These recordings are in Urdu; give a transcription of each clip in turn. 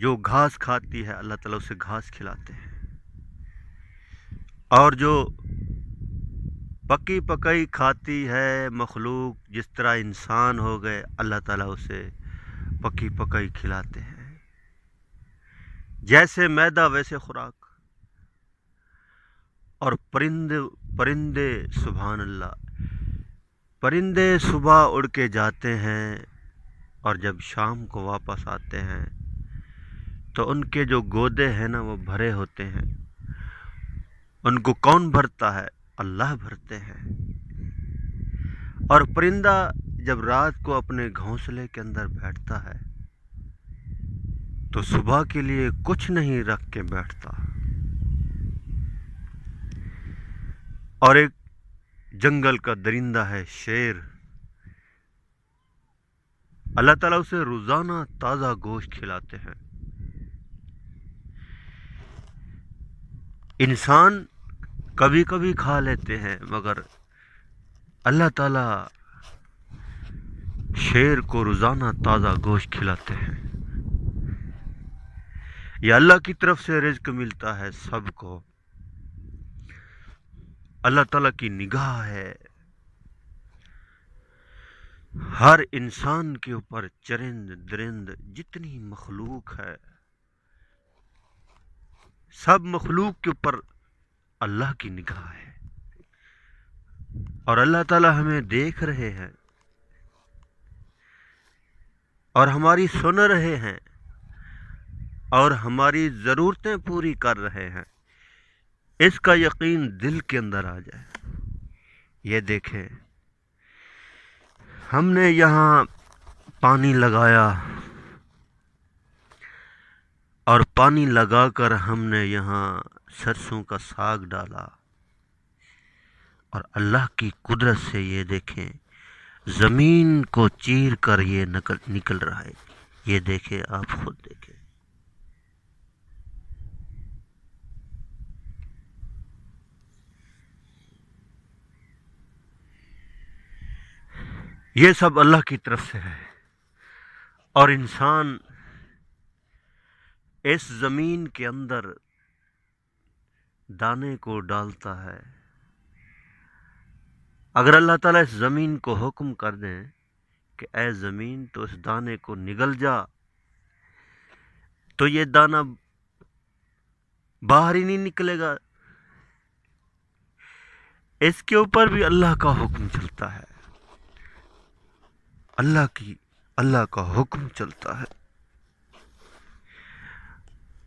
جو گھاس کھاتی ہے اللہ تعالیٰ اسے گھاس کھلاتے ہیں، اور جو پکی پکائی کھاتی ہے مخلوق جس طرح انسان ہو گئے اللہ تعالیٰ اسے پکی پکائی کھلاتے ہیں، جیسے میدہ ویسے خوراک۔ اور پرندے سبحان اللہ، پرندے صبح اڑ کے جاتے ہیں اور جب شام کو واپس آتے ہیں تو ان کے جو گودے ہیں نا وہ بھرے ہوتے ہیں۔ ان کو کون بھرتا ہے؟ اللہ بھرتے ہیں۔ اور پرندہ جب رات کو اپنے گھونسلے کے اندر بیٹھتا ہے تو صبح کے لیے کچھ نہیں رکھ کے بیٹھتا، اور ایک جنگل کا درندہ ہے شیر، اللہ تعالیٰ اسے روزانہ تازہ گوشت کھلاتے ہیں۔ انسان کبھی کبھی کھا لیتے ہیں، مگر اللہ تعالیٰ شیر کو روزانہ تازہ گوشت کھلاتے ہیں۔ یہ اللہ کی طرف سے رزق ملتا ہے سب کو، اللہ تعالیٰ کی نگاہ ہے ہر انسان کے اوپر، چرند درند جتنی مخلوق ہے سب مخلوق کے اوپر اللہ کی نگاہ ہے، اور اللہ تعالیٰ ہمیں دیکھ رہے ہیں اور ہماری سن رہے ہیں اور ہماری ضرورتیں پوری کر رہے ہیں۔ اس کا یقین دل کے اندر آ جائے۔ یہ دیکھیں، ہم نے یہاں پانی لگایا اور پانی لگا کر ہم نے یہاں سرسوں کا ساگ ڈالا، اور اللہ کی قدرت سے یہ دیکھیں زمین کو چیر کر یہ نکل رہا ہے۔ یہ دیکھیں، آپ خود دیکھیں۔ یہ سب اللہ کی طرف سے ہے، اور انسان اس زمین کے اندر دانے کو ڈالتا ہے۔ اگر اللہ تعالیٰ اس زمین کو حکم کر دیں کہ اے زمین تو اس دانے کو نگل جا، تو یہ دانہ باہر ہی نہیں نکلے گا۔ اس کے اوپر بھی اللہ کا حکم چلتا ہے، اللہ کا حکم چلتا ہے۔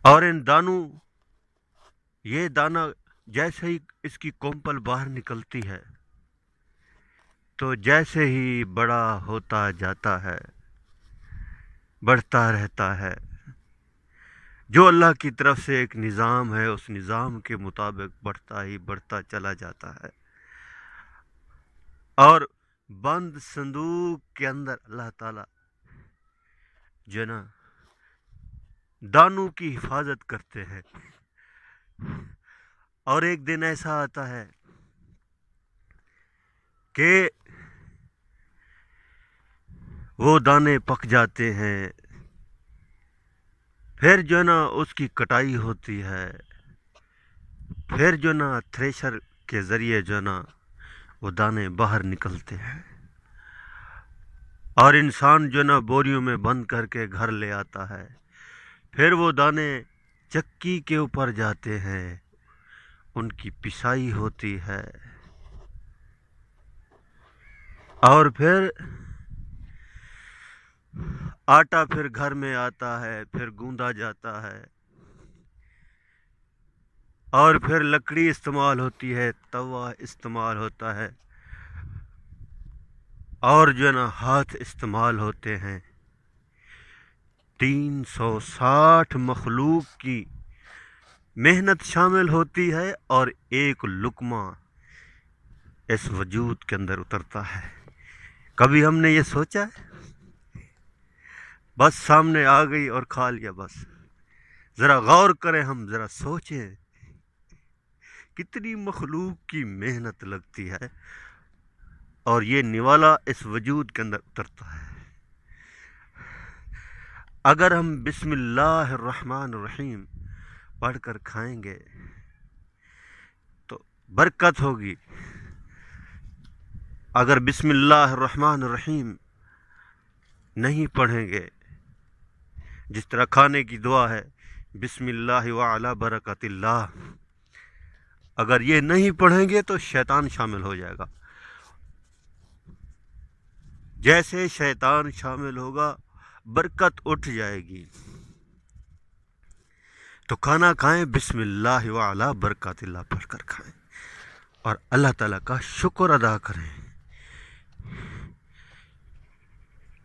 اور ان دانوں، یہ دانہ جیسے ہی اس کی کونپل باہر نکلتی ہے تو جیسے ہی بڑا ہوتا جاتا ہے، بڑھتا رہتا ہے۔ جو اللہ کی طرف سے ایک نظام ہے اس نظام کے مطابق بڑھتا چلا جاتا ہے، اور بند صندوق کے اندر اللہ تعالیٰ جو نا دانوں کی حفاظت کرتے ہیں۔ اور ایک دن ایسا آتا ہے کہ وہ دانے پک جاتے ہیں، پھر جو نا اس کی کٹائی ہوتی ہے، پھر جو نا تھریشر کے ذریعے جو نا وہ دانے باہر نکلتے ہیں، اور انسان جو نا بوریوں میں بند کر کے گھر لے آتا ہے۔ پھر وہ دانے چکی کے اوپر جاتے ہیں، ان کی پسائی ہوتی ہے، اور پھر آٹا پھر گھر میں آتا ہے، پھر گوندا جاتا ہے، اور پھر لکڑی استعمال ہوتی ہے، توا استعمال ہوتا ہے، اور جو نا ہاتھ استعمال ہوتے ہیں۔ 360 مخلوق کی محنت شامل ہوتی ہے، اور ایک لقمہ اس وجود کے اندر اترتا ہے۔ کبھی ہم نے یہ سوچا ہے؟ بس سامنے آ گئی اور کھا لیا بس۔ ذرا غور کریں، ہم ذرا سوچیں کتنی مخلوق کی محنت لگتی ہے، اور یہ نوالا اس وجود کے اندر اترتا ہے۔ اگر ہم بسم اللہ الرحمن الرحیم پڑھ کر کھائیں گے تو برکت ہوگی. اگر بسم اللہ الرحمن الرحیم نہیں پڑھیں گے، جس طرح کھانے کی دعا ہے بسم اللہ وعلی برکت اللہ، اگر یہ نہیں پڑھیں گے تو شیطان شامل ہو جائے گا. جیسے شیطان شامل ہوگا برکت اٹھ جائے گی. تو کھانا کھائیں بسم اللہ وعلی برکت اللہ پڑھ کر کھائیں، اور اللہ تعالیٰ کا شکر ادا کریں.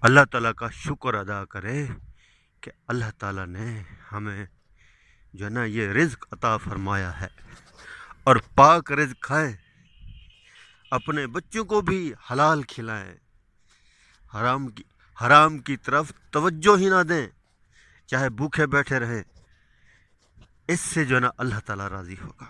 اللہ تعالیٰ کا شکر ادا کریں کہ اللہ تعالیٰ نے ہمیں جو ہے نا یہ رزق عطا فرمایا ہے، اور پاک رزق کھائیں. اپنے بچوں کو بھی حلال کھلائیں، حرام کی طرف توجہ ہی نہ دیں، چاہے بھوکے بیٹھے رہیں. اس سے جو ہے نا اللہ تعالیٰ راضی ہوگا.